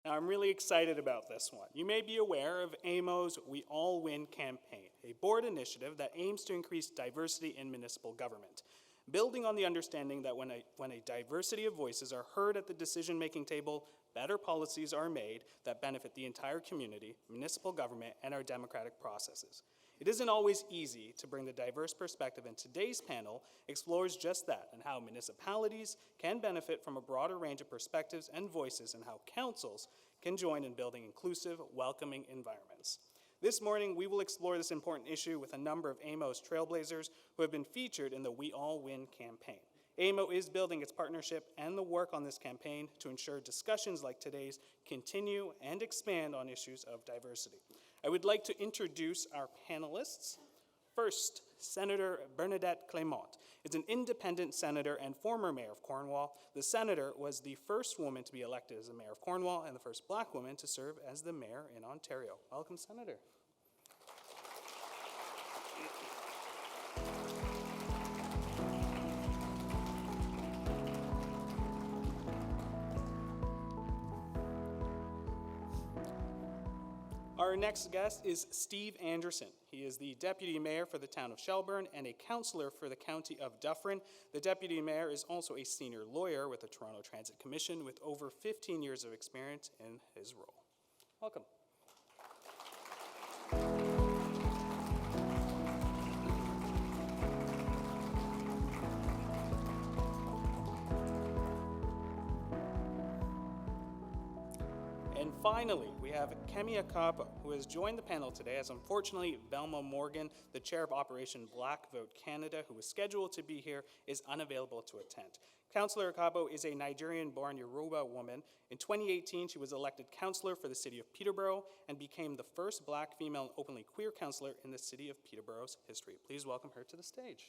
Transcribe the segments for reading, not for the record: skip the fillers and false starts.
Now, I'm really excited about this one. You may be aware of AMO's We All Win campaign, a board initiative that aims to increase diversity in municipal government. Building on the understanding that when a diversity of voices are heard at the decision-making table, better policies are made that benefit the entire community, municipal government, and our democratic processes. It isn't always easy to bring the diverse perspective, and today's panel explores just that and how municipalities can benefit from a broader range of perspectives and voices and how councils can join in building inclusive, welcoming environments. This morning, we will explore this important issue with a number of AMO's Trailblazers who have been featured in the We All Win campaign. AMO is building its partnership and the work on this campaign to ensure discussions like today's continue and expand on issues of diversity. I would like to introduce our panelists. First, Senator Bernadette Clement is an independent senator and former mayor of Cornwall. The senator was the first woman to be elected as the mayor of Cornwall and the first black woman to serve as the mayor in Ontario. Welcome, Senator. Our next guest is Steve Anderson. He is the deputy mayor for the town of Shelbourne and a councillor for the county of Dufferin. The deputy mayor is also a senior lawyer with the Toronto Transit Commission with over 15 years of experience in his role. Welcome. And finally, we have Kemi Akapa, who has joined the panel today, as unfortunately Velma Morgan, the chair of Operation Black Vote Canada, who was scheduled to be here, is unavailable to attend. Councillor Akabo is a Nigerian-born Yoruba woman. In 2018, she was elected councillor for the city of Peterborough and became the first black, female, and openly queer councillor in the city of Peterborough's history. Please welcome her to the stage.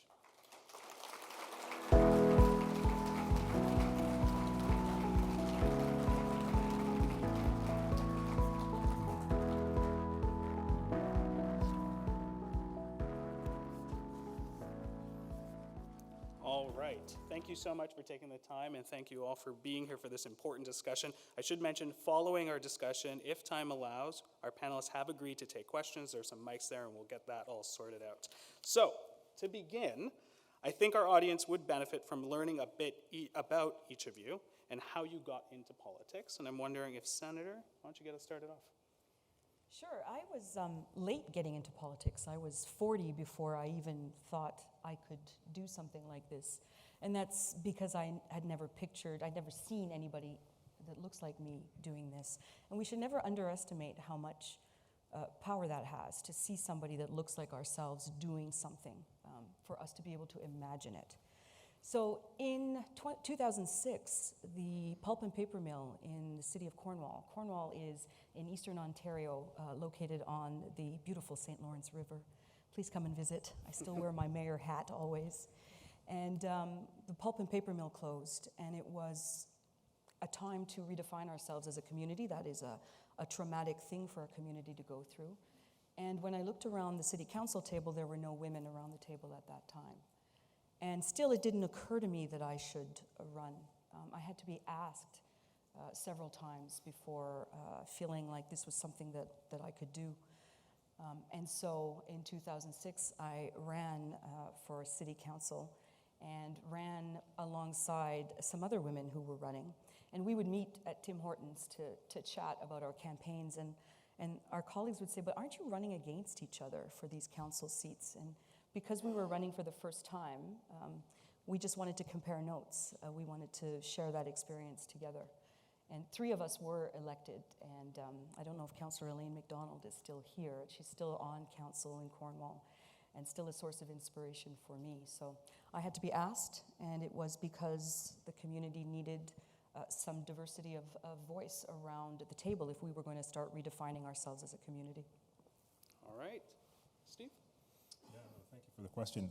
All right, thank you so much for taking the time, and thank you all for being here for this important discussion. I should mention, following our discussion, if time allows, our panelists have agreed to take questions. There's some mics there, and we'll get that all sorted out. So, to begin, I think our audience would benefit from learning a bit about each of you and how you got into politics, and I'm wondering if, Senator, why don't you get us started off? Sure. I was late getting into politics. I was 40 before I even thought I could do something like this. And that's because I'd never seen anybody that looks like me doing this. And we should never underestimate how much power that has, to see somebody that looks like ourselves doing something, for us to be able to imagine it. So in 2006, the pulp and paper mill in the city of Cornwall. Cornwall is in eastern Ontario, located on the beautiful St. Lawrence River. Please come and visit. I still wear my mayor hat always. And the pulp and paper mill closed, and it was a time to redefine ourselves as a community. That is a traumatic thing for a community to go through. And when I looked around the city council table, there were no women around the table at that time. And still, it didn't occur to me that I should run. I had to be asked several times before feeling like this was something that I could do. And so in 2006, I ran for city council and ran alongside some other women who were running. And we would meet at Tim Hortons to chat about our campaigns. And our colleagues would say, but aren't you running against each other for these council seats? And because we were running for the first time, we just wanted to compare notes. We wanted to share that experience together. And 3 of us were elected, and I don't know if Councillor Elaine MacDonald is still here. She's still on council in Cornwall and still a source of inspiration for me. So I had to be asked, and it was because the community needed some diversity of voice around the table if we were going to start redefining ourselves as a community. All right. Steve? Yeah, thank you for the question.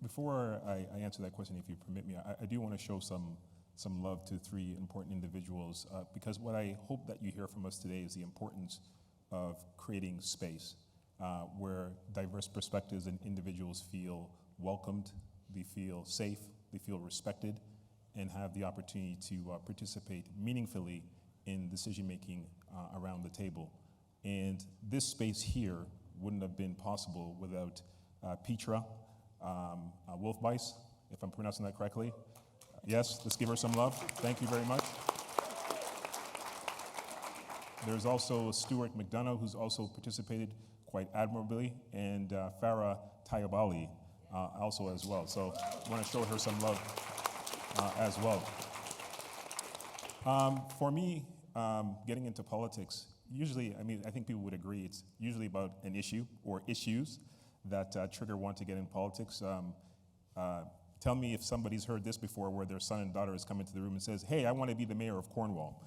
Before I answer that question, if you permit me, I do want to show some love to 3 important individuals, because what I hope that you hear from us today is the importance of creating space where diverse perspectives and individuals feel welcomed, they feel safe, they feel respected, and have the opportunity to participate meaningfully in decision-making around the table. And this space here wouldn't have been possible without Petra Wolfbeiss, if I'm pronouncing that correctly. Yes, let's give her some love. Thank you very much. There's also Stuart McDonough, who's also participated quite admirably, and Farah Tayabali also as well. So I want to show her some love as well. For me, getting into politics, usually, I think people would agree, it's usually about an issue or issues that trigger one to get in politics. Tell me if somebody's heard this before where their son and daughter has come into the room and says, hey, I want to be the mayor of Cornwall.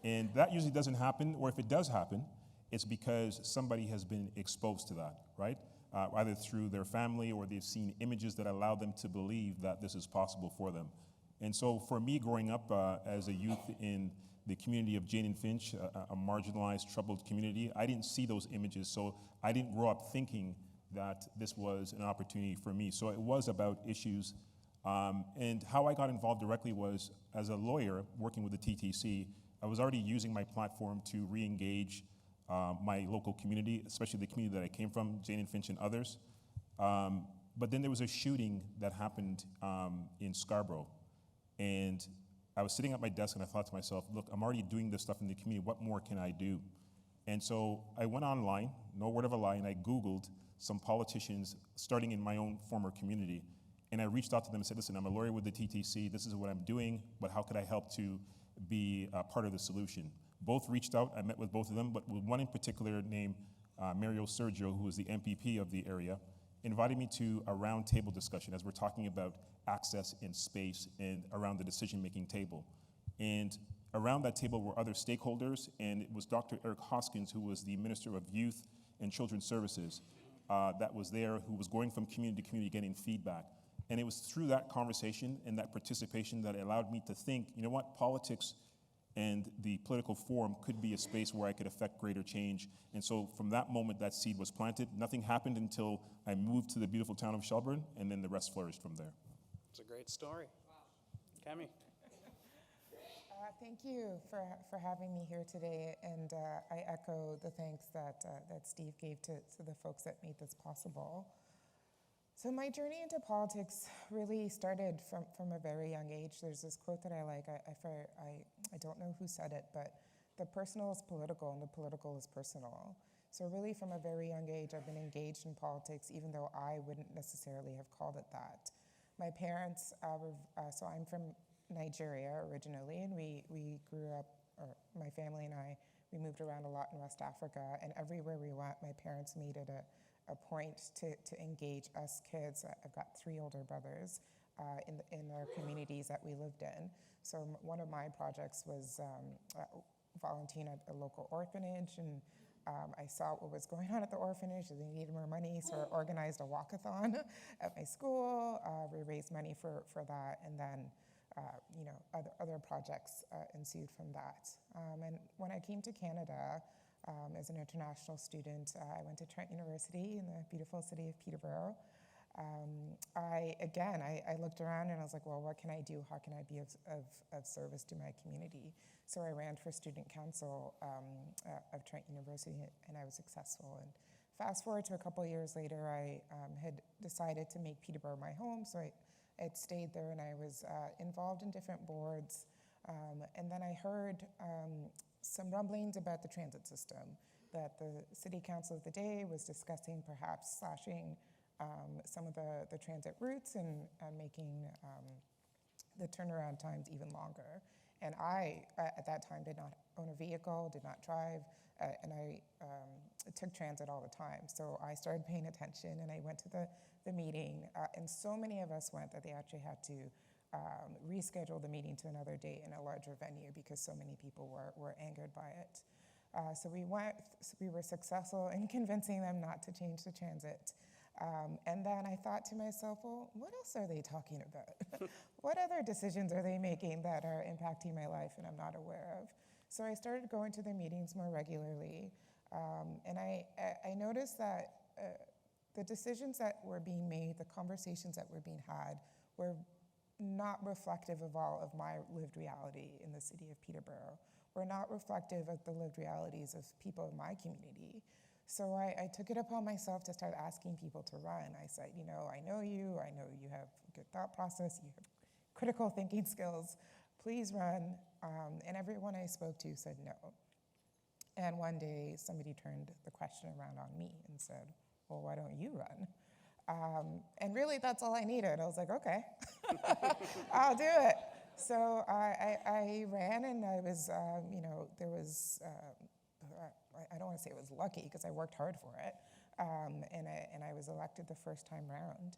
And that usually doesn't happen, or if it does happen, it's because somebody has been exposed to that, right? Either through their family or they've seen images that allow them to believe that this is possible for them. And so for me, growing up as a youth in the community of Jane and Finch, a marginalized, troubled community, I didn't see those images, so I didn't grow up thinking that this was an opportunity for me. So it was about issues. And how I got involved directly was, as a lawyer working with the TTC, I was already using my platform to re-engage my local community, especially the community that I came from, Jane and Finch and others. But then there was a shooting that happened in Scarborough. And I was sitting at my desk and I thought to myself, look, I'm already doing this stuff in the community, what more can I do? And so I went online, no word of a lie, and I Googled some politicians starting in my own former community. And I reached out to them and said, listen, I'm a lawyer with the TTC, this is what I'm doing, but how could I help to be part of the solution? Both reached out, I met with both of them, but with one in particular named Mario Sergio, who was the MPP of the area, invited me to a roundtable discussion as we're talking about access and space and around the decision-making table. And around that table were other stakeholders, and it was Dr. Eric Hoskins, who was the Minister of Youth and Children's Services, that was there, who was going from community to community getting feedback. And it was through that conversation and that participation that it allowed me to think, you know what, politics and the political forum could be a space where I could affect greater change. And so from that moment, that seed was planted. Nothing happened until I moved to the beautiful town of Shelbourne, and then the rest flourished from there. It's a great story. Wow. Kemi. Thank you for having me here today, and I echo the thanks that Steve gave to the folks that made this possible. So my journey into politics really started from a very young age. There's this quote that I like, I don't know who said it, but the personal is political and the political is personal. So really from a very young age, I've been engaged in politics, even though I wouldn't necessarily have called it that. My parents, so I'm from Nigeria originally, and we grew up, or my family and I, we moved around a lot in West Africa, and everywhere we went, my parents made it a point to engage us kids. I've got 3 older brothers in our communities that we lived in. So one of my projects was volunteering at a local orphanage, and I saw what was going on at the orphanage. They needed more money, so I organized a walkathon at my school. We raised money for that, and then other projects ensued from that. And when I came to Canada as an international student, I went to Trent University in the beautiful city of Peterborough. I looked around and I was like, well, what can I do? How can I be of service to my community? So I ran for student council of Trent University, and I was successful. And fast forward to a couple of years later, I had decided to make Peterborough my home, so I had stayed there, and I was involved in different boards. And then I heard some rumblings about the transit system, that the city council of the day was discussing perhaps slashing some of the transit routes and making the turnaround times even longer. And I, at that time, did not own a vehicle, did not drive, and I took transit all the time. So I started paying attention, and I went to the meeting, and so many of us went that they actually had to reschedule the meeting to another date in a larger venue because so many people were angered by it. So we were successful in convincing them not to change the transit. And then I thought to myself, well, what else are they talking about? What other decisions are they making that are impacting my life and I'm not aware of? So I started going to their meetings more regularly. And I noticed that the decisions that were being made, the conversations that were being had, were not reflective of all of my lived reality in the city of Peterborough, were not reflective of the lived realities of people in my community. So I took it upon myself to start asking people to run. I said, I know you have a good thought process, you have critical thinking skills, please run. And everyone I spoke to said no. And one day somebody turned the question around on me and said, well, why don't you run? And really that's all I needed. I was like, okay, I'll do it. So I ran, and I was, there was, I don't want to say it was lucky because I worked hard for it, and I was elected the first time round,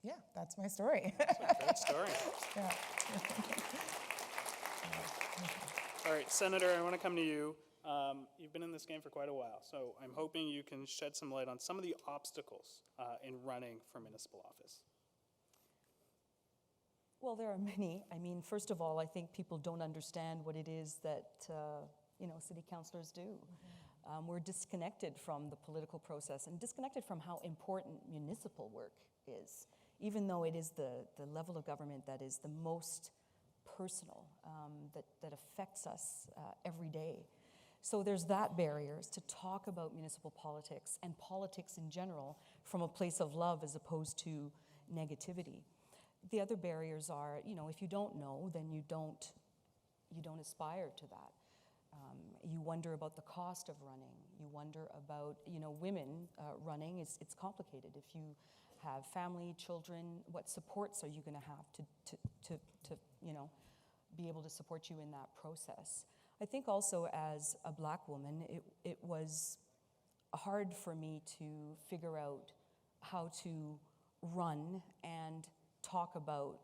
yeah, that's my story. That's a great story. Yeah. All right, Senator, I want to come to you. You've been in this game for quite a while, so I'm hoping you can shed some light on some of the obstacles in running for municipal office. Well, there are many. I mean, first of all, I think people don't understand what it is that, city councilors do. We're disconnected from the political process and disconnected from how important municipal work is, even though it is the level of government that is the most personal, that affects us every day. So there's that barriers to talk about municipal politics and politics in general from a place of love as opposed to negativity. The other barriers are, if you don't know, then you don't aspire to that. You wonder about the cost of running. You wonder about, women running. It's complicated. If you have family, children, what supports are you going to have to be able to support you in that process? I think also as a Black woman, it was hard for me to figure out how to run and talk about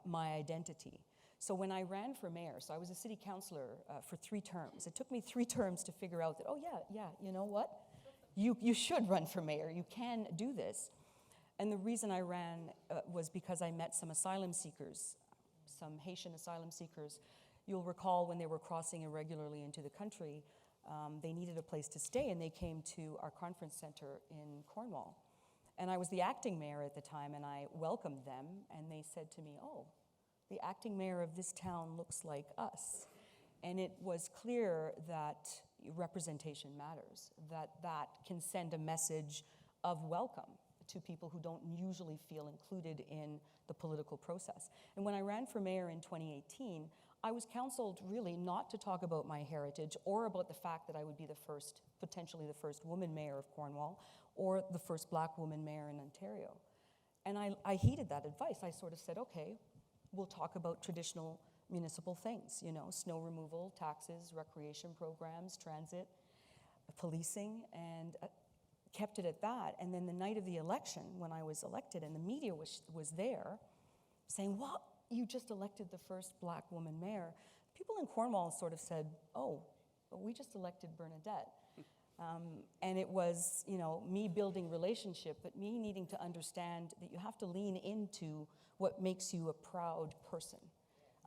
my identity. So when I ran for mayor, so I was a city councillor for 3 terms. It took me 3 terms to figure out that, you know what? You should run for mayor. You can do this. And the reason I ran was because I met some asylum seekers, some Haitian asylum seekers. You'll recall when they were crossing irregularly into the country, they needed a place to stay, and they came to our conference center in Cornwall. And I was the acting mayor at the time, and I welcomed them, and they said to me, oh, the acting mayor of this town looks like us. And it was clear that representation matters, that can send a message of welcome to people who don't usually feel included in the political process. And when I ran for mayor in 2018, I was counseled really not to talk about my heritage or about the fact that I would be potentially the first woman mayor of Cornwall or the first Black woman mayor in Ontario. And I heeded that advice. I sort of said, okay, we'll talk about traditional municipal things, snow removal, taxes, recreation programs, transit, policing, and kept it at that. And then the night of the election, when I was elected and the media was there saying, well, you just elected the first Black woman mayor. People in Cornwall sort of said, oh, we just elected Bernadette. And it was, me building relationship, but me needing to understand that you have to lean into what makes you a proud person.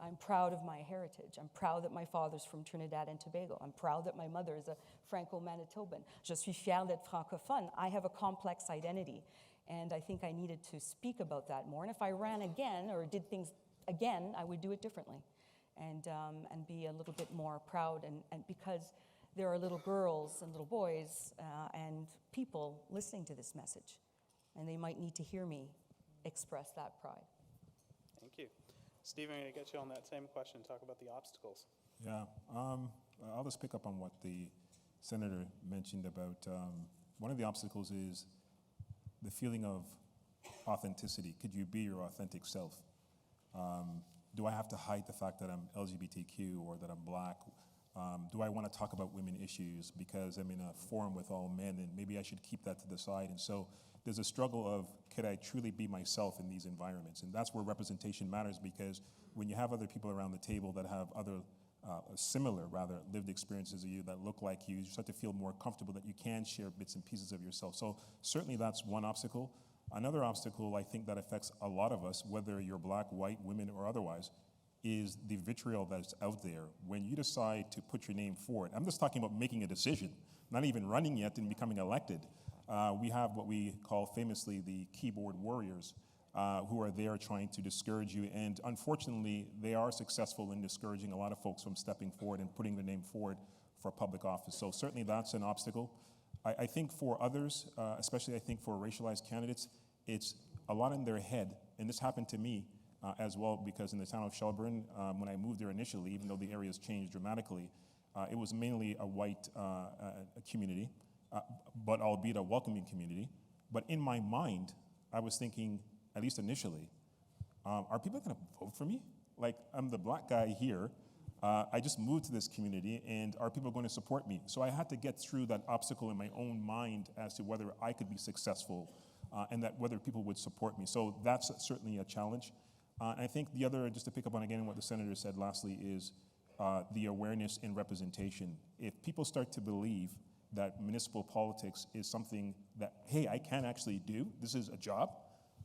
I'm proud of my heritage. I'm proud that my father's from Trinidad and Tobago. I'm proud that my mother is a Franco-Manitoban. Je suis fière d'être francophone. I have a complex identity. And I think I needed to speak about that more. And if I ran again or did things again, I would do it differently and be a little bit more proud. And because there are little girls and little boys and people listening to this message, and they might need to hear me express that pride. Thank you. Steve, I'm going to get you on that same question, talk about the obstacles. Yeah, I'll just pick up on what the senator mentioned about one of the obstacles is the feeling of authenticity. Could you be your authentic self? Do I have to hide the fact that I'm LGBTQ or that I'm Black? Do I want to talk about women issues because I'm in a forum with all men and maybe I should keep that to the side? And so there's a struggle of, could I truly be myself in these environments? And that's where representation matters, because when you have other people around the table that have other similar, lived experiences of you that look like you start to feel more comfortable that you can share bits and pieces of yourself. So certainly that's one obstacle. Another obstacle I think that affects a lot of us, whether you're Black, white, women, or otherwise, is the vitriol that's out there when you decide to put your name forward. I'm just talking about making a decision, not even running yet and becoming elected. We have what we call famously the keyboard warriors who are there trying to discourage you. And unfortunately, they are successful in discouraging a lot of folks from stepping forward and putting their name forward for public office. So certainly that's an obstacle. I think for others, especially I think for racialized candidates, it's a lot in their head. And this happened to me as well, because in the town of Shelbourne, when I moved there initially, even though the area's changed dramatically, it was mainly a white community, but albeit a welcoming community. But in my mind, I was thinking, at least initially, are people gonna vote for me? Like, I'm the black guy here. I just moved to this community, and are people going to support me? So I had to get through that obstacle in my own mind as to whether I could be successful and that whether people would support me. So that's certainly a challenge. And I think the other, just to pick up on again what the senator said lastly, is the awareness and representation. If people start to believe that municipal politics is something that, hey, I can actually do, this is a job,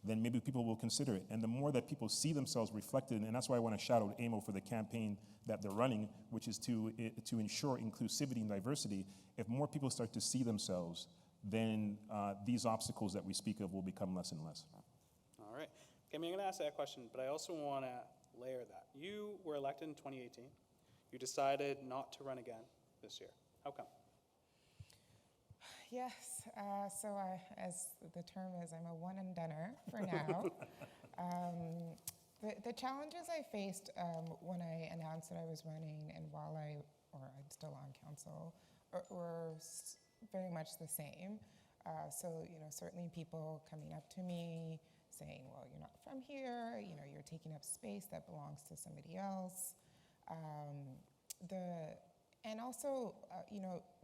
then maybe people will consider it. And the more that people see themselves reflected, and that's why I want to shout out AMO for the campaign that they're running, which is to ensure inclusivity and diversity. If more people start to see themselves, then these obstacles that we speak of will become less and less. All right. Okay, I'm going to ask that question, but I also want to layer that. You were elected in 2018. You decided not to run again this year. How come? Yes, so as the term is, I'm a one and doneer for now. The challenges I faced when I announced that I was running and I'm still on council, were very much the same. So, certainly people coming up to me saying, well, you're not from here, you're taking up space that belongs to somebody else. And also,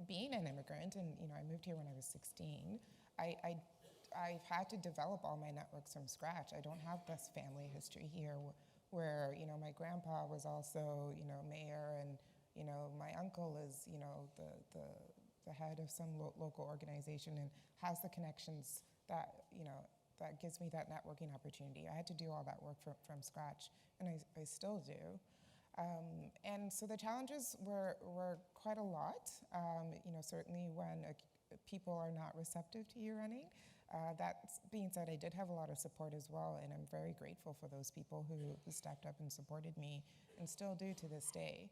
being an immigrant, and I moved here when I was 16, I've had to develop all my networks from scratch. I don't have this family history here where, my grandpa was also, mayor, and, my uncle is, the head of some local organization and has the connections that, that gives me that networking opportunity. I had to do all that work from scratch, and I still do. And so the challenges were quite a lot. Certainly when people are not receptive to you running. That being said, I did have a lot of support as well, and I'm very grateful for those people who stepped up and supported me, and still do to this day.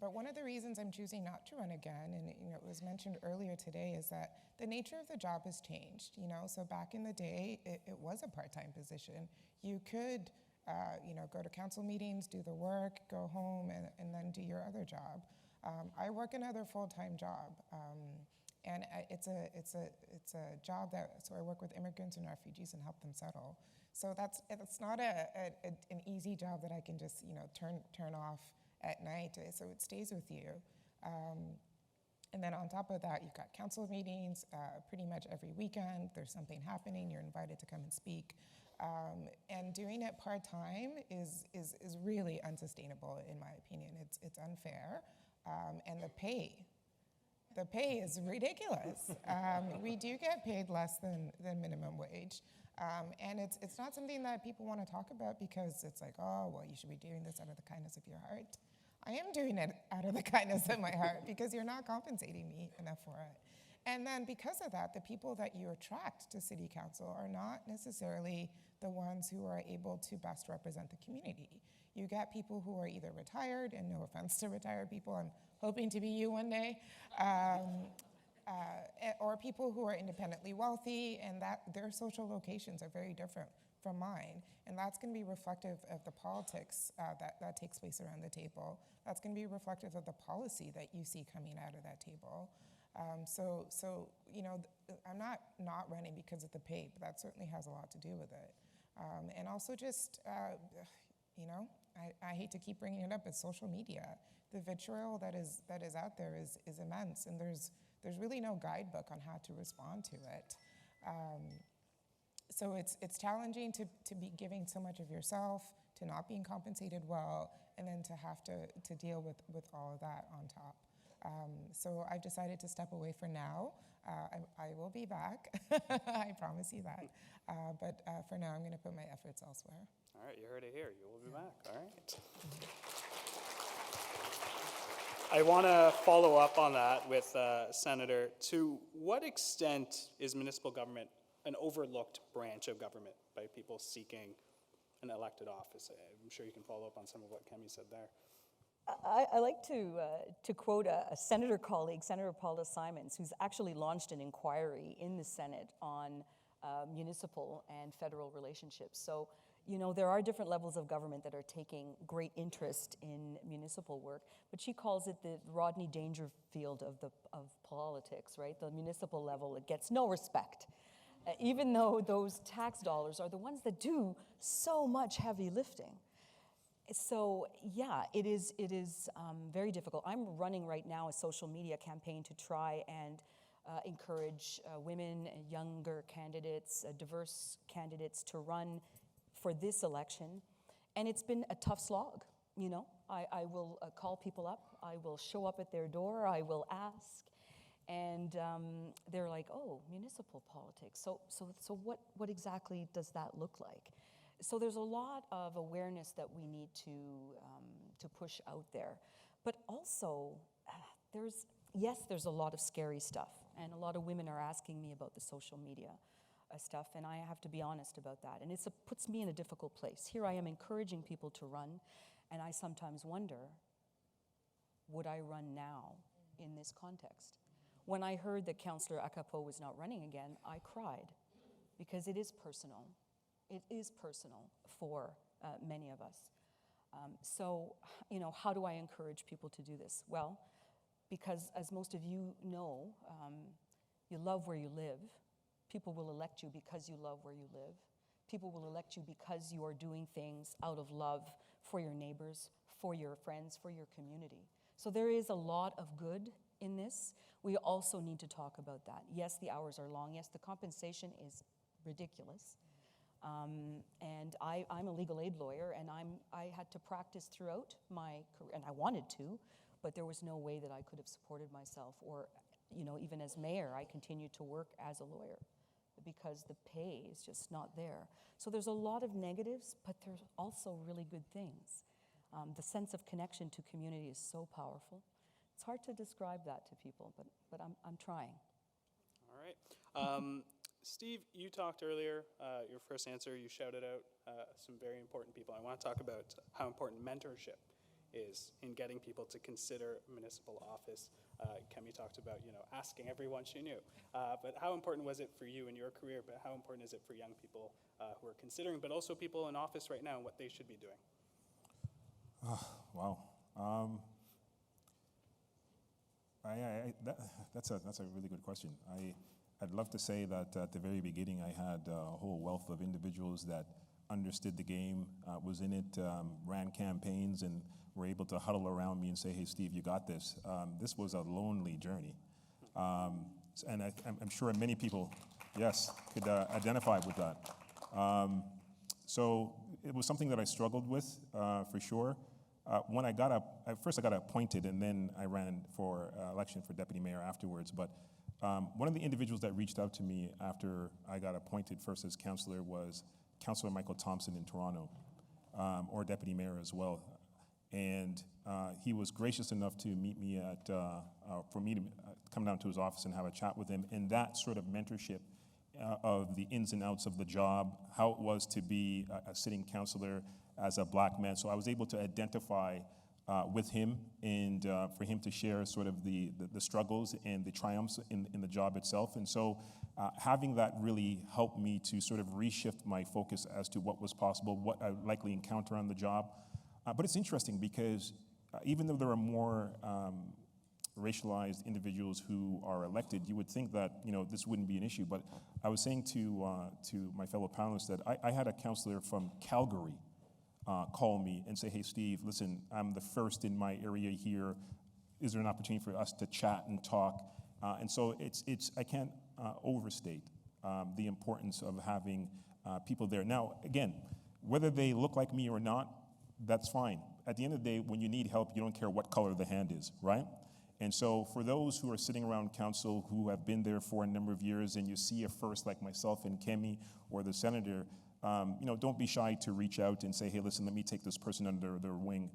But one of the reasons I'm choosing not to run again, and it was mentioned earlier today, is that the nature of the job has changed. So back in the day, it was a part-time position. You could go to council meetings, do the work, go home, and then do your other job. I work another full-time job, and it's a job so I work with immigrants and refugees and help them settle. So it's not an easy job that I can just turn off at night. So it stays with you. And then on top of that, you've got council meetings pretty much every weekend. There's something happening, you're invited to come and speak. And doing it part-time is really unsustainable, in my opinion. It's unfair. And the pay is ridiculous. We do get paid less than minimum wage. And it's not something that people want to talk about, because it's like, oh, well, you should be doing this out of the kindness of your heart. I am doing it out of the kindness of my heart, because you're not compensating me enough for it. And then because of that, the people that you attract to city council are not necessarily the ones who are able to best represent the community. You get people who are either retired, and no offense to retired people, I'm hoping to be you one day, or people who are independently wealthy, and that their social locations are very different from mine. And that's going to be reflective of the politics that takes place around the table. That's going to be reflective of the policy that you see coming out of that table. So I'm not running because of the pay, but that certainly has a lot to do with it. And also just, I hate to keep bringing it up, but social media. The vitriol that is out there is immense, and there's really no guidebook on how to respond to it. So it's challenging to be giving so much of yourself, to not being compensated well, and then to have to deal with all of that on top. So I've decided to step away for now. I will be back, I promise you that. But for now, I'm going to put my efforts elsewhere. All right, you heard it here. You will be back. All right. I want to follow up on that with Senator. To what extent is municipal government an overlooked branch of government by people seeking an elected office. I'm sure you can follow up on some of what Kemi said there. I like to quote a senator colleague, Senator Paula Simons, who's actually launched an inquiry in the Senate on municipal and federal relationships. So, you know, there are different levels of government that are taking great interest in municipal work, but she calls it the Rodney Dangerfield of politics, right? The municipal level, it gets no respect. Even though those tax dollars are the ones that do so much heavy lifting. So yeah, it is very difficult. I'm running right now a social media campaign to try and encourage women, younger candidates, diverse candidates to run for this election. And it's been a tough slog, you know. I will call people up, I will show up at their door, I will ask, and they're like, oh, municipal politics. So what exactly does that look like? So there's a lot of awareness that we need to push out there. But also, there's a lot of scary stuff, and a lot of women are asking me about the social media stuff, and I have to be honest about that. And it puts me in a difficult place. Here I am encouraging people to run, and I sometimes wonder, would I run now in this context? When I heard that Councillor Akapo was not running again, I cried, because it is personal. It is personal for many of us. So, you know, how do I encourage people to do this? Well, because as most of you know, you love where you live. People will elect you because you love where you live. People will elect you because you are doing things out of love for your neighbors, for your friends, for your community. So there is a lot of good in this. We also need to talk about that. Yes, the hours are long. Yes, the compensation is ridiculous. And I'm a legal aid lawyer, and I had to practice throughout my career, and I wanted to, but there was no way that I could have supported myself, or, you know, even as mayor, I continued to work as a lawyer because the pay is just not there. So there's a lot of negatives, but there's also really good things. The sense of connection to community is so powerful. It's hard to describe that to people, but I'm trying. All right. Steve, you talked earlier, your first answer, you shouted out some very important people. I want to talk about how important mentorship is in getting people to consider municipal office. Kemi talked about, you know, asking everyone she knew. But how important was it for you in your career, but how important is it for young people who are considering, but also people in office right now and what they should be doing? Wow. That's a really good question. I'd love to say that at the very beginning I had a whole wealth of individuals that understood the game, was in it, ran campaigns, and were able to huddle around me and say, hey, Steve, you got this. This was a lonely journey. And I'm sure many people, yes, could identify with that. So it was something that I struggled with, for sure. When I got up, first I got appointed, and then I ran for election for deputy mayor afterwards. But one of the individuals that reached out to me after I got appointed first as councillor was Councillor Michael Thompson in Toronto, or deputy mayor as well. And he was gracious enough to meet me for me to come down to his office and have a chat with him. And that sort of mentorship of the ins and outs of the job, how it was to be a sitting councillor as a black man. So I was able to identify with him, and for him to share sort of the struggles and the triumphs in the job itself. And so having that really helped me to sort of reshift my focus as to what was possible, what I would likely encounter on the job. But it's interesting because even though there are more racialized individuals who are elected, you would think that, you know, this wouldn't be an issue. But I was saying to my fellow panelists that I had a councillor from Calgary call me and say, hey, Steve, listen, I'm the first in my area here. Is there an opportunity for us to chat and talk? And so I can't overstate the importance of having people there. Now, again, whether they look like me or not, that's fine. At the end of the day, when you need help, you don't care what color the hand is, right? And so for those who are sitting around council who have been there for a number of years, and you see a first like myself and Kemi or the senator, don't be shy to reach out and say, hey, listen, let me take this person under their wing.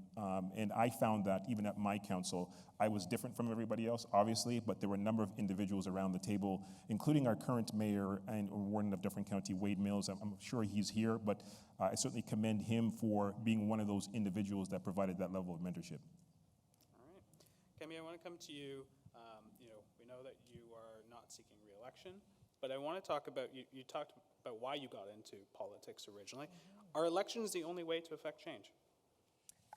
And I found that even at my council, I was different from everybody else, obviously, but there were a number of individuals around the table, including our current mayor and warden of Dufferin County, Wade Mills. I'm sure he's here, but I certainly commend him for being one of those individuals that provided that level of mentorship. All right. Kemi, I want to come to you. We know that you are not seeking re-election, but I want to talk about, you talked about why you got into politics originally. Are elections the only way to affect change?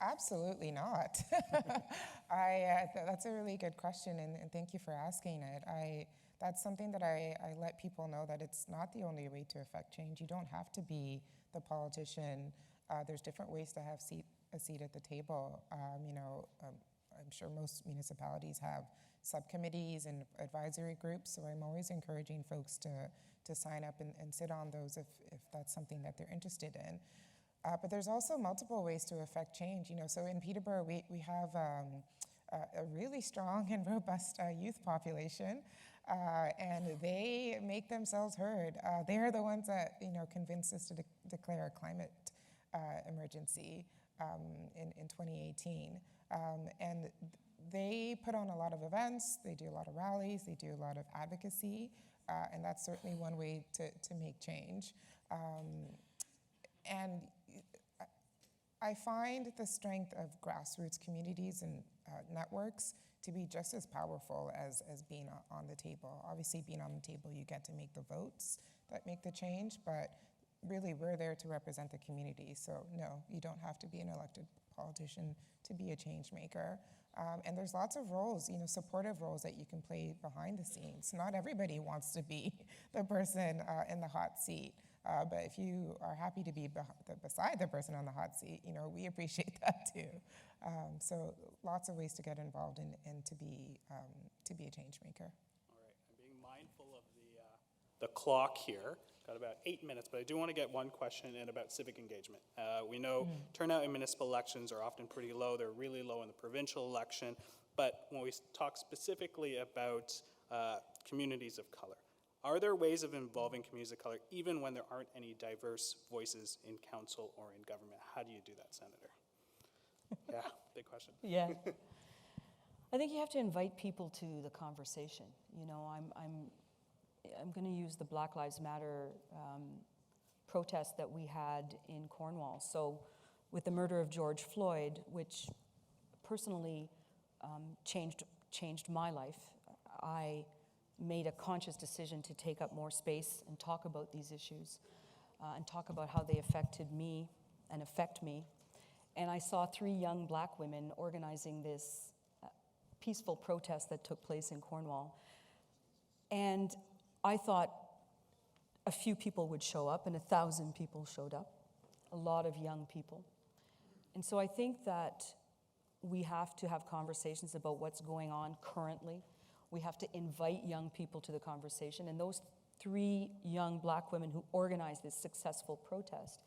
Absolutely not. That's a really good question, and thank you for asking it. That's something that I let people know, that it's not the only way to affect change. You don't have to be the politician. There's different ways to have a seat at the table. I'm sure most municipalities have subcommittees and advisory groups, so I'm always encouraging folks to sign up and sit on those if that's something that they're interested in. But there's also multiple ways to affect change. So in Peterborough, we have a really strong and robust youth population, and they make themselves heard. They're the ones that convinced us to declare a climate emergency in 2018, and they put on a lot of events. They do a lot of rallies. They do a lot of advocacy, and that's certainly one way to make change. And I find the strength of grassroots communities and networks to be just as powerful as being on the table. Obviously, being on the table, you get to make the votes that make the change, but really we're there to represent the community. So no, you don't have to be an elected politician to be a change maker. And there's lots of roles, supportive roles that you can play behind the scenes. Not everybody wants to be the person in the hot seat. But if you are happy to be beside the person on the hot seat, we appreciate that too. So lots of ways to get involved and to be a change maker. All right, I'm being mindful of the clock here. Got about 8 minutes, but I do want to get one question in about civic engagement. We know turnout in municipal elections are often pretty low. They're really low in the provincial election. But when we talk specifically about communities of color, are there ways of involving communities of color even when there aren't any diverse voices in council or in government? How do you do that, Senator? Yeah, big question. Yeah. I think you have to invite people to the conversation. I'm going to use the Black Lives Matter protest that we had in Cornwall. So with the murder of George Floyd, which personally changed my life, I made a conscious decision to take up more space and talk about these issues and talk about how they affected me and affect me. And I saw 3 young black women organizing this peaceful protest that took place in Cornwall. And I thought a few people would show up, and 1,000 people showed up, a lot of young people. And so I think that we have to have conversations about what's going on currently. We have to invite young people to the conversation. And those 3 young black women who organized this successful protest,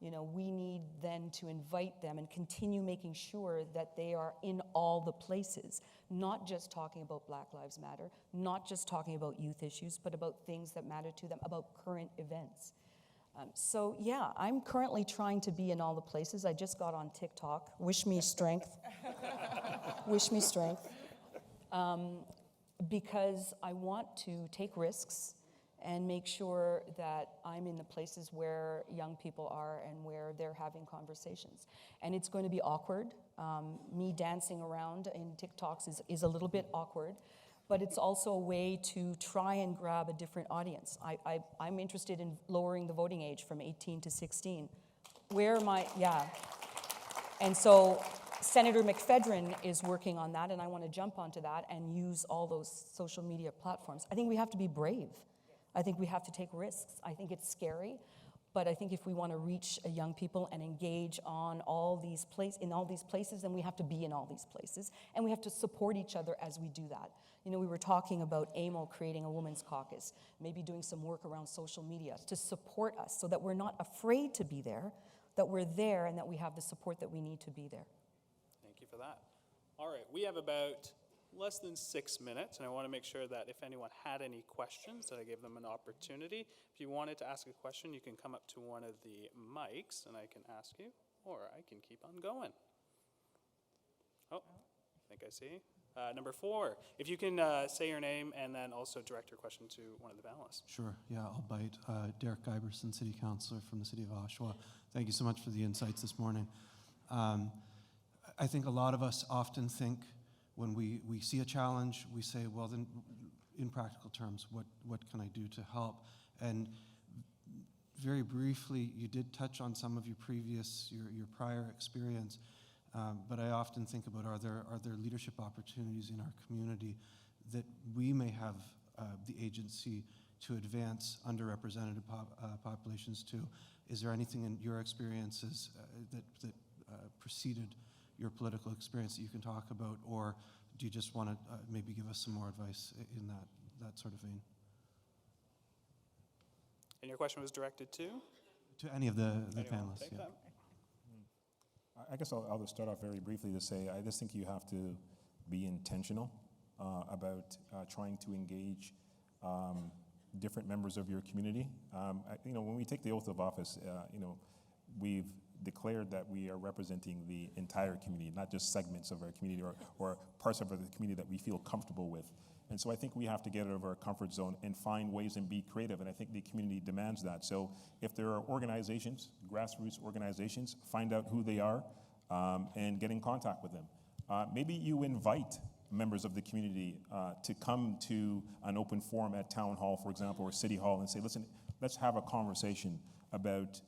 we need then to invite them and continue making sure that they are in all the places, not just talking about Black Lives Matter, not just talking about youth issues, but about things that matter to them, about current events. So yeah, I'm currently trying to be in all the places. I just got on TikTok. Wish me strength. Wish me strength. Because I want to take risks and make sure that I'm in the places where young people are and where they're having conversations. And it's going to be awkward. Me dancing around in TikToks is a little bit awkward, but it's also a way to try and grab a different audience. I'm interested in lowering the voting age from 18 to 16. And so Senator McPhedran is working on that, and I want to jump onto that and use all those social media platforms. I think we have to be brave. I think we have to take risks. I think it's scary, but I think if we want to reach young people and engage on all these places, then we have to be in all these places, and we have to support each other as we do that. We were talking about AMO creating a women's caucus, maybe doing some work around social media to support us so that we're not afraid to be there, that we're there, and that we have the support that we need to be there. Thank you for that. All right, we have about less than 6 minutes, and I want to make sure that if anyone had any questions, that I gave them an opportunity. If you wanted to ask a question, you can come up to one of the mics, and I can ask you, or I can keep on going. Oh, I think I see. Number 4, if you can say your name and then also direct your question to one of the panelists. Sure, yeah, I'll bite. Derek Iverson, City Councillor from the City of Oshawa. Thank you so much for the insights this morning. I think a lot of us often think when we see a challenge, we say, well, then, in practical terms, what can I do to help? And very briefly, you did touch on some of your prior experience, but I often think about, are there leadership opportunities in our community that we may have the agency to advance underrepresented populations to? Is there anything in your experiences that preceded your political experience that you can talk about, or do you just want to maybe give us some more advice in that sort of vein? And your question was directed to? To any of the Anyone panelists, take yeah. that? I guess I'll just start off very briefly to say I just think you have to be intentional about trying to engage different members of your community. When we take the oath of office, we've declared that we are representing the entire community, not just segments of our community or parts of the community that we feel comfortable with. And so I think we have to get out of our comfort zone and find ways and be creative, and I think the community demands that. So if there are organizations, grassroots organizations, find out who they are and get in contact with them. Maybe you invite members of the community to come to an open forum at Town Hall, for example, or City Hall, and say, listen, let's have a conversation about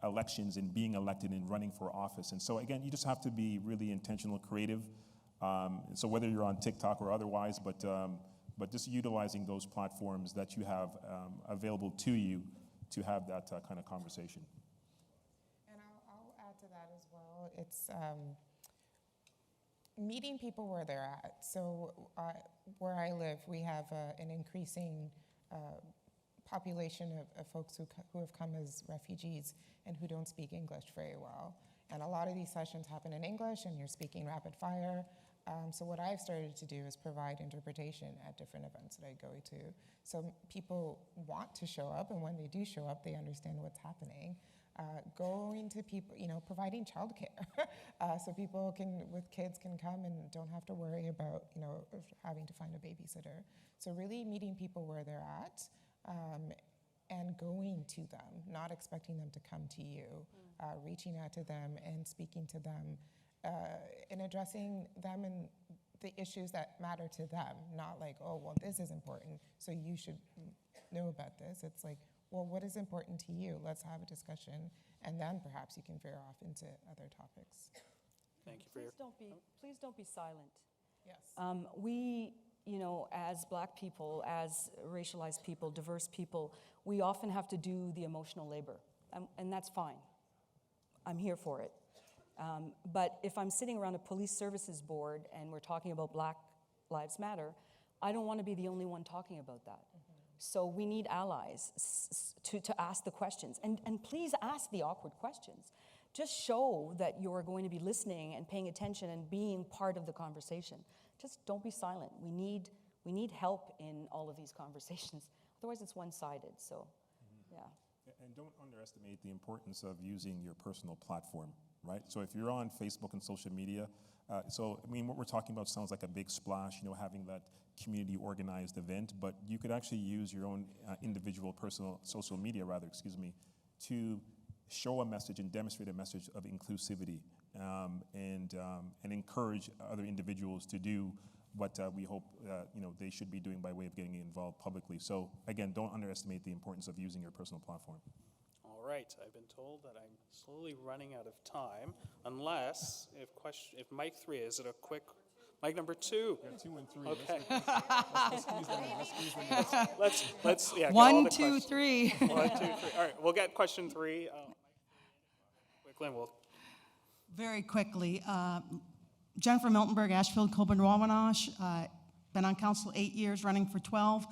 elections and being elected and running for office. And so again, you just have to be really intentional, creative. So whether you're on TikTok or otherwise, but just utilizing those platforms that you have available to you to have that kind of conversation. And I'll add to that as well. It's meeting people where they're at. So where I live, we have an increasing population of folks who have come as refugees and who don't speak English very well. And a lot of these sessions happen in English, and you're speaking rapid fire. So what I've started to do is provide interpretation at different events that I go to. So people want to show up, and when they do show up, they understand what's happening. Going to people, providing childcare, so people with kids can come and don't have to worry about, having to find a babysitter. So really meeting people where they're at, and going to them, not expecting them to come to you, reaching out to them and speaking to them, and addressing them and the issues that matter to them, not like, oh, well, this is important, so you should know about this. It's like, well, what is important to you? Let's have a discussion, and then perhaps you can veer off into other topics. Thank you for your... Please don't be silent. Yes. We, as Black people, as racialized people, diverse people, we often have to do the emotional labor, and that's fine. I'm here for it. But if I'm sitting around a police services board and we're talking about Black Lives Matter, I don't want to be the only one talking about that. Mm-hmm. So we need allies to ask the questions. And please ask the awkward questions. Just show that you're going to be listening and paying attention and being part of the conversation. Just don't be silent. We need help in all of these conversations. Otherwise, it's one-sided. So, yeah. And don't underestimate the importance of using your personal platform, right? So if you're on Facebook and social media, what we're talking about sounds like a big splash, having that community organized event, but you could actually use your own individual personal social media, to show a message and demonstrate a message of inclusivity and encourage other individuals to do what we hope they should be doing by way of getting involved publicly. So again, don't underestimate the importance of using your personal platform. All right, I've been told that I'm slowly running out of time, unless if mic 3, is it a quick? Mic number 2. Yeah, 2 and 3. Okay. Let's squeeze them in. Let's get all 1, the 2, questions. 3. 1, 2, 3. All right, we'll get question 3. Quickly, and we'll. Very quickly, Jennifer Miltenberg, Ashfield, Coburn, Wawanosh. Been on council 8 years, running for 12.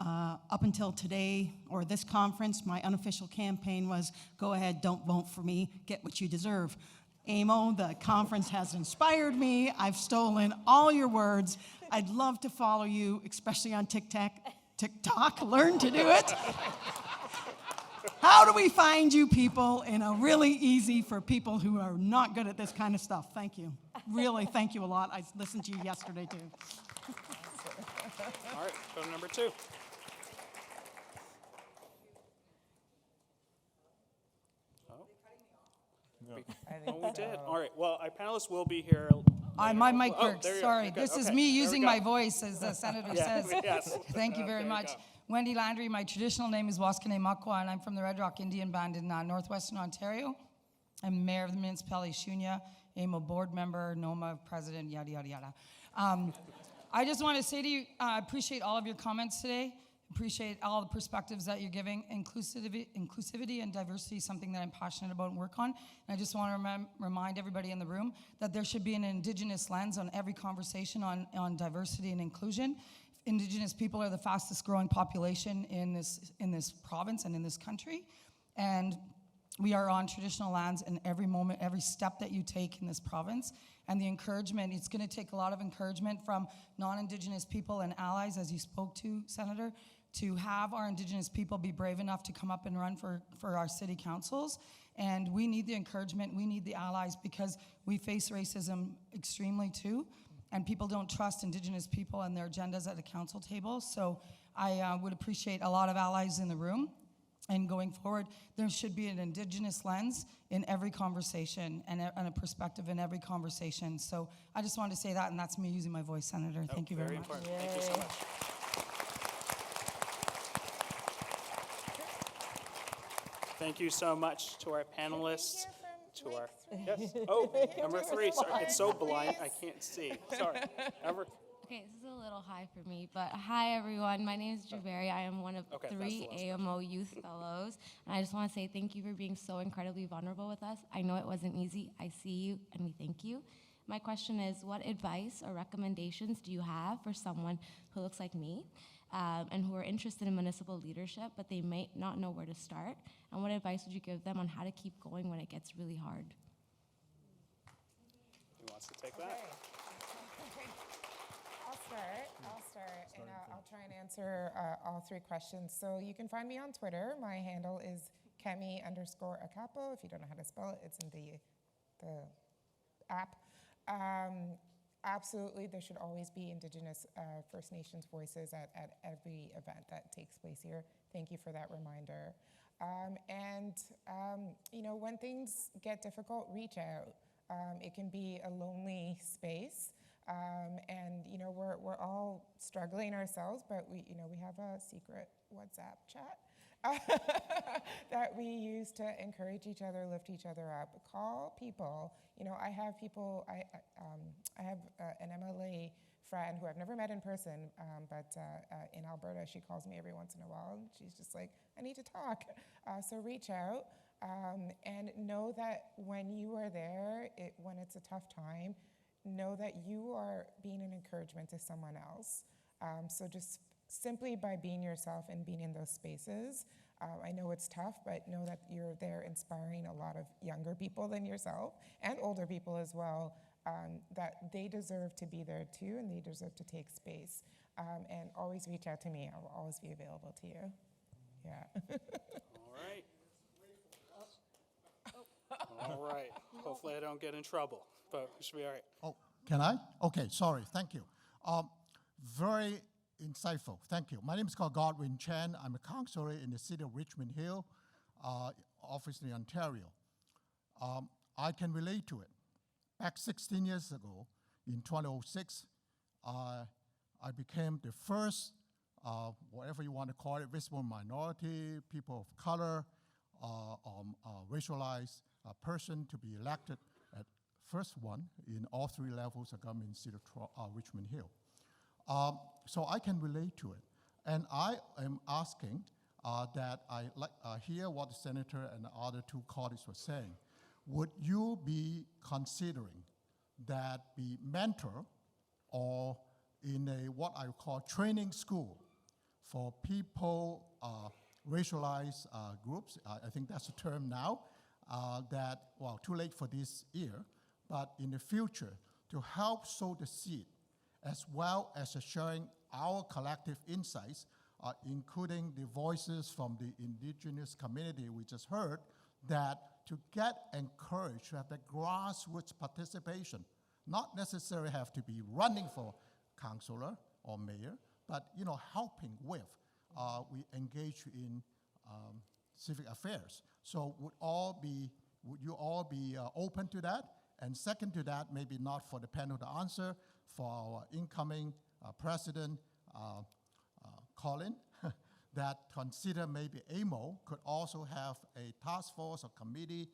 Up until today, or this conference, my unofficial campaign was, go ahead, don't vote for me, get what you deserve. AMO, the conference has inspired me. I've stolen all your words. I'd love to follow you, especially on TikTok. Learn to do it. How do we find you people in a really easy for people who are not good at this kind of stuff? Thank you. Really, thank you a lot. I listened to you yesterday, too. All right, go to number 2. Oh, we did. All right. Well, our panelists will be here. My mic Oh, works. there you are. Sorry. Okay, This is okay. me There we using go. my voice, as the senator says. Yes. Thank you very There you much. go. Wendy Landry, my traditional name is Waskane Makwa, and I'm from the Red Rock Indian Band in northwestern Ontario. I'm mayor of the municipality of Shunya, AMO board member, NOMA president, yada, yada, yada. I just want to say to you, I appreciate all of your comments today. Appreciate all the perspectives that you're giving. Inclusivity and diversity is something that I'm passionate about and work on. And I just want to remind everybody in the room that there should be an Indigenous lens on every conversation on diversity and inclusion. Indigenous people are the fastest growing population in this province and in this country. And we are on traditional lands in every moment, every step that you take in this province. And the encouragement, it's going to take a lot of encouragement from non-Indigenous people and allies, as you spoke to, Senator, to have our Indigenous people be brave enough to come up and run for our city councils. And we need the encouragement, we need the allies, because we face racism extremely too. And people don't trust Indigenous people and their agendas at a council table. So I would appreciate a lot of allies in the room. And going forward, there should be an Indigenous lens in every conversation and a perspective in every conversation. So I just wanted to say that, and that's me using my voice, Senator. Thank you very much. Important. Thank you so much. Thank you so much to our panelists. To our yes. Oh, number 3. Sorry, it's so blind I can't see. Sorry. Number. Okay, this is a little high for me, but hi everyone. My name is Javeri. I am one of Okay, 3 that's the last AMO Youth Fellows, and I just want to say thank you for being so incredibly vulnerable with us. I know it wasn't easy. I see you, and we thank you. My question is, what advice or recommendations do you have for someone who looks like me and who are interested in municipal leadership, but they may not know where to start? And what advice would you give them on how to keep going when it gets really hard? Who wants to take that? I'll start, and I'll try and answer all 3 questions. So you can find me on Twitter. My handle is Kemi_Akapo. If you don't know how to spell it, it's in the app. Absolutely, there should always be Indigenous First Nations voices at every event that takes place here. Thank you for that reminder. You know, when things get difficult, reach out. It can be a lonely space. And you know, we're all struggling ourselves, but we have a secret WhatsApp chat that we use to encourage each other, lift each other up. Call people. You know, I have people. I have an MLA friend who I've never met in person, but in Alberta, she calls me every once in a while, and she's just like, I need to talk. So reach out and know that when you are there, when it's a tough time, know that you are being an encouragement to someone else. So just simply by being yourself and being in those spaces, I know it's tough, but know that you're there inspiring a lot of younger people than yourself and older people as well, that they deserve to be there too, and they deserve to take space. And always reach out to me. I will always be available to you. Yeah. All right. Hopefully I don't get in trouble, but we should be all right. Oh, can I? Okay, sorry, thank you. Very insightful, thank you. My name is called Godwin Chen. I'm a councillor in the city of Richmond Hill, obviously Ontario. I can relate to it. Back 16 years ago, in 2006, I became the first, whatever you want to call it, visible minority, people of color, racialized person to be elected at first one in all 3 levels of government in the city of Richmond Hill. So I can relate to it. And I am asking that I hear what the senator and the other 2 colleagues were saying. Would you be considering that be mentor or in a what I call training school for people, racialized groups, I think that's the term now, well, too late for this year, but in the future, to help sow the seed, as well as sharing our collective insights, including the voices from the indigenous community we just heard, that to get encouraged to have the grassroots participation, not necessarily have to be running for councillor or mayor, but helping with. We engage in civic affairs. So would you all be open to that? And second to that, maybe not for the panel to answer, for our incoming president, Colin, that consider maybe AMO could also have a task force or committee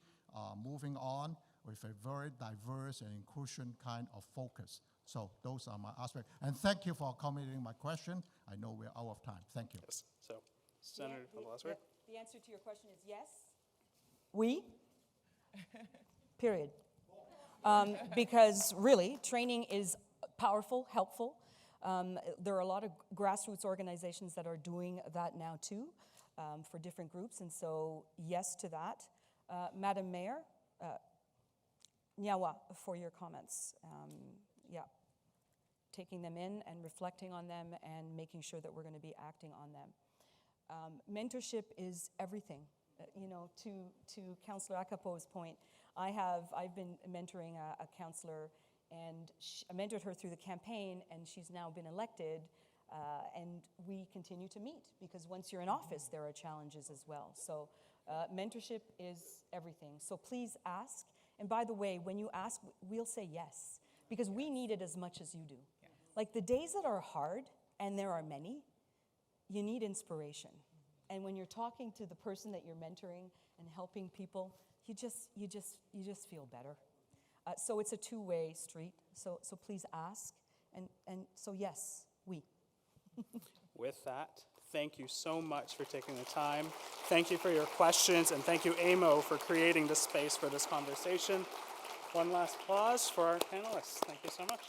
moving on with a very diverse and inclusion kind of focus. So those are my aspects. And thank you for accommodating my question. I know we're out of time. Thank you. Yes. So, Senator Velma. The answer to your question is yes. We, period. Because really, training is powerful, helpful. There are a lot of grassroots organizations that are doing that now too, for different groups, and so yes to that. Madam Mayor, Nyawa, for your comments. Taking them in and reflecting on them and making sure that we're going to be acting on them. Mentorship is everything. To Councillor Akapo's point, I've been mentoring a councillor, and I mentored her through the campaign, and she's now been elected, and we continue to meet, because once you're in office, there are challenges as well. So mentorship is everything. So please ask, and by the way, when you ask, we'll say yes, because we need it as much as you do. Like the days that are hard, and there are many, you need inspiration. And when you're talking to the person that you're mentoring and helping people, you just feel better. So it's a two-way street. So please ask, and so yes, we. With that, thank you so much for taking the time. Thank you for your questions, and thank you, AMO, for creating the space for this conversation. One last applause for our panelists. Thank you so much.